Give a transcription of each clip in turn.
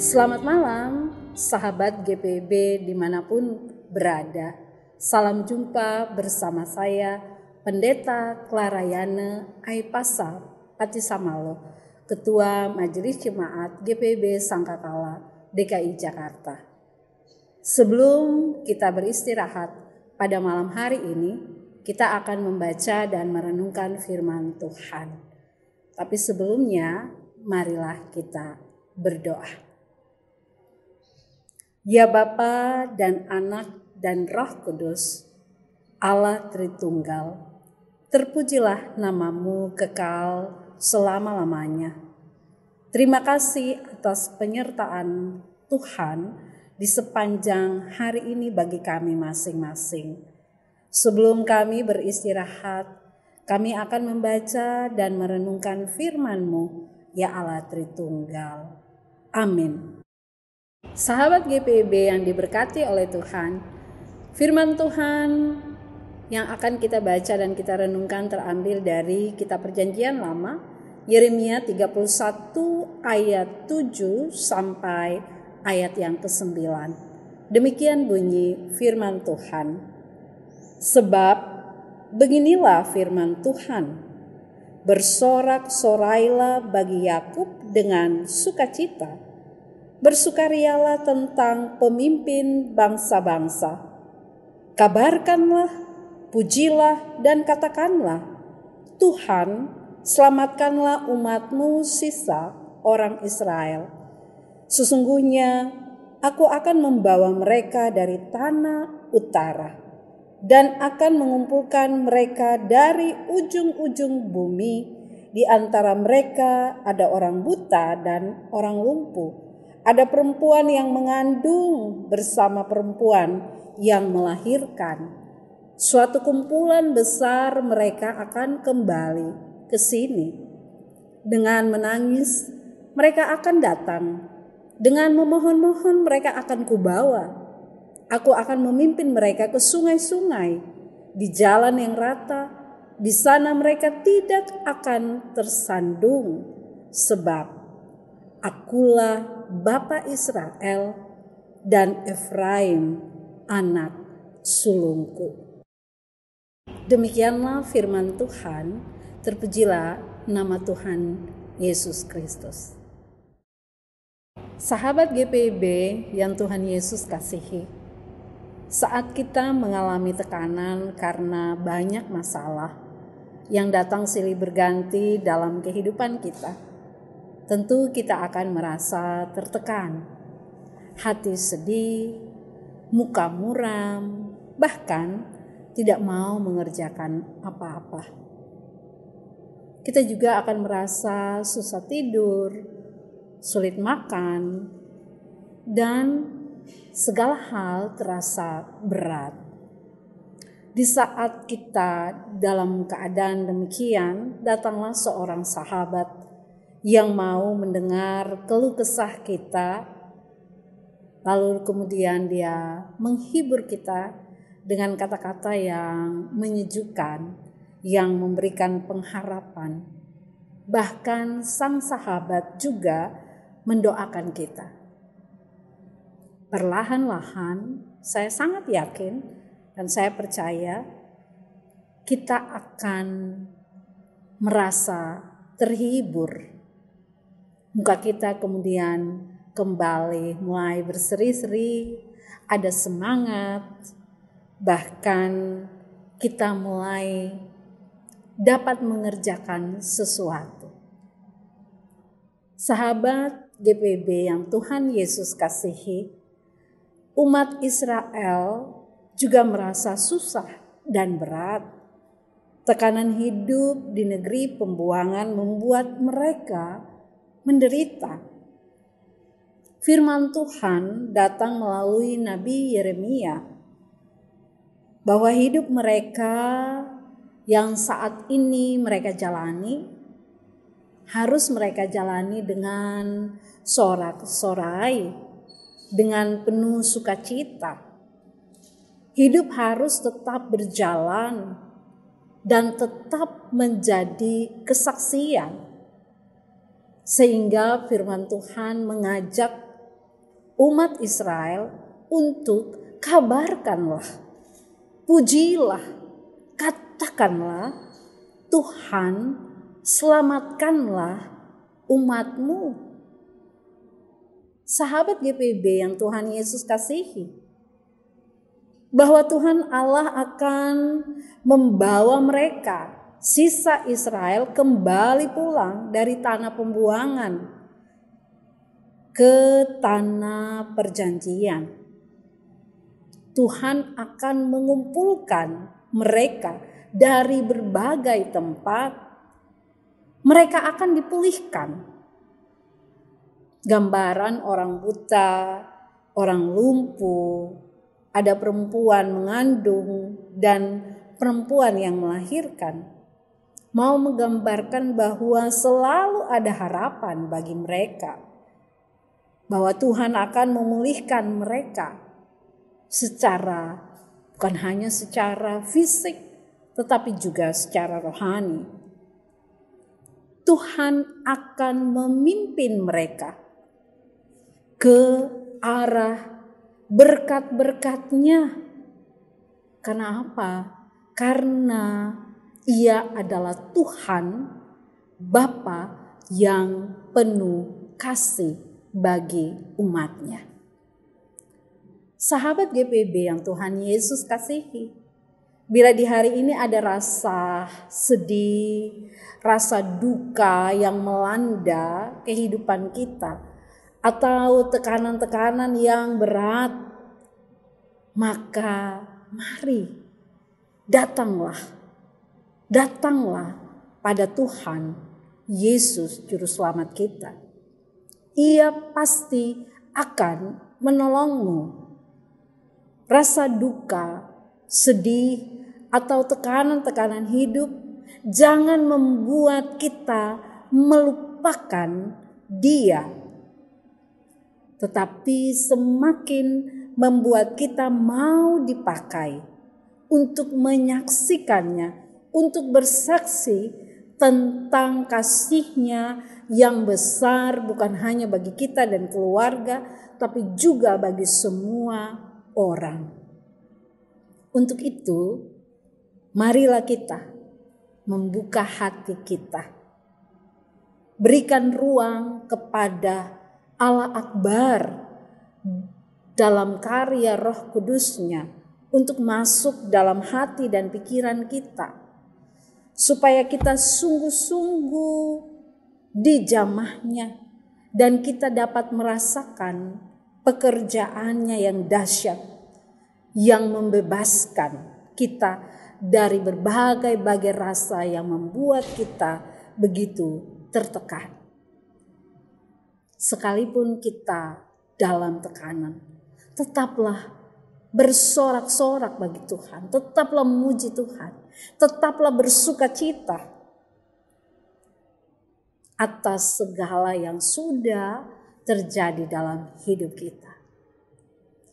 Selamat malam, sahabat GPB dimanapun berada. Salam jumpa bersama saya, Pendeta Klarayane Aipasa Patisamalo, Ketua Majelis Jemaat GPB Sangkakala DKI Jakarta. Sebelum kita beristirahat pada malam hari ini, kita akan membaca dan merenungkan firman Tuhan. Tapi sebelumnya, marilah kita berdoa. Ya Bapa dan Anak dan Roh Kudus, Allah Tritunggal, terpujilah namamu kekal selama-lamanya. Terima kasih atas penyertaan Tuhan di sepanjang hari ini bagi kami masing-masing. Sebelum kami beristirahat, kami akan membaca dan merenungkan firman-Mu, ya Allah Tritunggal. Amin. Sahabat GPB yang diberkati oleh Tuhan, firman Tuhan yang akan kita baca dan kita renungkan terambil dari kitab Perjanjian Lama, Yeremia 31 ayat 7 sampai ayat yang ke-9. Demikian bunyi firman Tuhan. Sebab beginilah firman Tuhan, bersorak-sorailah bagi Yakub dengan sukacita, bersukarialah tentang pemimpin bangsa-bangsa. Kabarkanlah, pujilah dan katakanlah, Tuhan, selamatkanlah umat-Mu sisa orang Israel. Sesungguhnya aku akan membawa mereka dari tanah utara dan akan mengumpulkan mereka dari ujung-ujung bumi. Di antara mereka ada orang buta dan orang lumpuh. Ada perempuan yang mengandung bersama perempuan yang melahirkan. Suatu kumpulan besar mereka akan kembali ke sini. Dengan menangis mereka akan datang. Dengan memohon-mohon mereka akan kubawa. Aku akan memimpin mereka ke sungai-sungai, di jalan yang rata. Di sana mereka tidak akan tersandung, sebab akulah Bapa Israel dan Efraim anak sulungku. Demikianlah firman Tuhan, terpujilah nama Tuhan Yesus Kristus. Sahabat GPB yang Tuhan Yesus kasihi, saat kita mengalami tekanan karena banyak masalah yang datang silih berganti dalam kehidupan kita, tentu kita akan merasa tertekan, hati sedih, muka muram, bahkan tidak mau mengerjakan apa-apa. Kita juga akan merasa susah tidur, sulit makan, dan segala hal terasa berat. Di saat kita dalam keadaan demikian, datanglah seorang sahabat yang mau mendengar keluh kesah kita, lalu kemudian dia menghibur kita dengan kata-kata yang menyejukkan, yang memberikan pengharapan. Bahkan sang sahabat juga mendoakan kita. Perlahan-lahan saya sangat yakin dan saya percaya kita akan merasa terhibur. Muka kita kemudian kembali mulai berseri-seri, ada semangat, bahkan kita mulai dapat mengerjakan sesuatu. Sahabat GPB yang Tuhan Yesus kasihi, umat Israel juga merasa susah dan berat. Tekanan hidup di negeri pembuangan membuat mereka menderita. Firman Tuhan datang melalui Nabi Yeremia bahwa hidup mereka yang saat ini mereka jalani harus mereka jalani dengan sorak-sorai, dengan penuh sukacita. Hidup harus tetap berjalan dan tetap menjadi kesaksian. Sehingga firman Tuhan mengajak umat Israel untuk kabarkanlah, pujilah, katakanlah, Tuhan selamatkanlah umatmu. Sahabat GPB yang Tuhan Yesus kasihi, bahwa Tuhan Allah akan membawa mereka, sisa Israel, kembali pulang dari tanah pembuangan ke tanah perjanjian. Tuhan akan mengumpulkan mereka dari berbagai tempat. Mereka akan dipulihkan. Gambaran orang buta, orang lumpuh, ada perempuan mengandung dan perempuan yang melahirkan, mau menggambarkan bahwa selalu ada harapan bagi mereka, bahwa Tuhan akan memulihkan mereka secara, bukan hanya secara fisik, tetapi juga secara rohani. Tuhan akan memimpin mereka ke arah berkat-berkat-Nya. Karena apa? Karena Ia adalah Tuhan Bapa yang penuh kasih bagi umat-Nya. Sahabat GPB yang Tuhan Yesus kasihi, bila di hari ini ada rasa sedih, rasa duka yang melanda kehidupan kita, atau tekanan-tekanan yang berat, maka mari datanglah pada Tuhan Yesus Juru Selamat kita. Ia pasti akan menolongmu. Rasa duka, sedih, atau tekanan-tekanan hidup jangan membuat kita melupakan Dia, tetapi semakin membuat kita mau dipakai untuk menyaksikannya, untuk bersaksi tentang kasih-Nya yang besar, bukan hanya bagi kita dan keluarga, tapi juga bagi semua orang. Untuk itu, marilah kita membuka hati kita, berikan ruang kepada Allah Akbar dalam karya Roh Kudus-Nya untuk masuk dalam hati dan pikiran kita, supaya kita sungguh-sungguh dijamah-Nya dan kita dapat merasakan pekerjaannya yang dahsyat, yang membebaskan kita dari berbagai-bagai rasa yang membuat kita begitu tertekan. Sekalipun kita dalam tekanan, tetaplah bersorak-sorak bagi Tuhan, tetaplah memuji Tuhan, tetaplah bersuka cita atas segala yang sudah terjadi dalam hidup kita.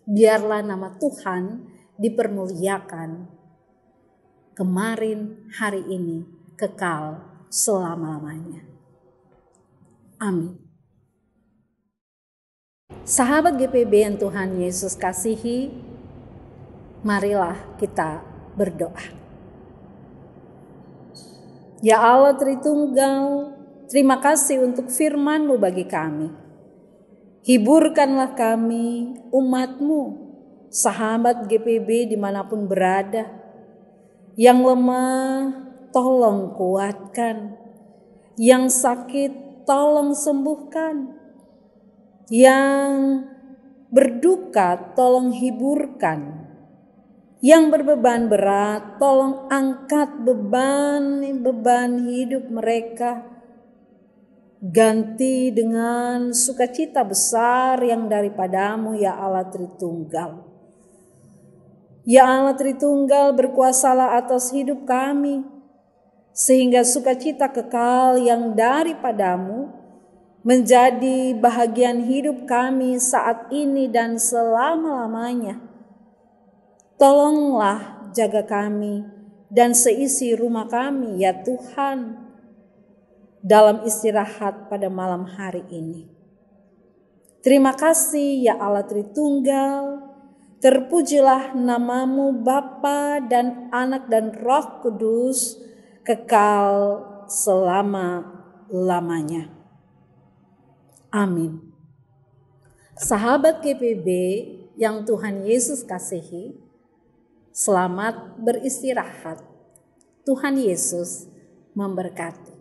Biarlah nama Tuhan dipermuliakan kemarin, hari ini, kekal selama-lamanya. Amin. Sahabat GPB yang Tuhan Yesus kasihi, marilah kita berdoa. Ya Allah Tritunggal, terima kasih untuk firman-Mu bagi kami. Hiburkanlah kami, umat-Mu, sahabat GPB dimanapun berada. Yang lemah, tolong kuatkan. Yang sakit, tolong sembuhkan. Yang berduka, tolong hiburkan. Yang berbeban berat, tolong angkat beban hidup mereka. Ganti dengan sukacita besar yang daripada-Mu, ya Allah Tritunggal. Ya Allah Tritunggal, berkuasalah atas hidup kami, sehingga sukacita kekal yang daripada-Mu menjadi bahagian hidup kami saat ini dan selama-lamanya. Tolonglah jaga kami dan seisi rumah kami, ya Tuhan, dalam istirahat pada malam hari ini. Terima kasih ya Allah Tritunggal. Terpujilah namamu Bapa dan Anak dan Roh Kudus, kekal selama-lamanya. Amin. Sahabat GPB yang Tuhan Yesus kasihi, selamat beristirahat. Tuhan Yesus memberkati.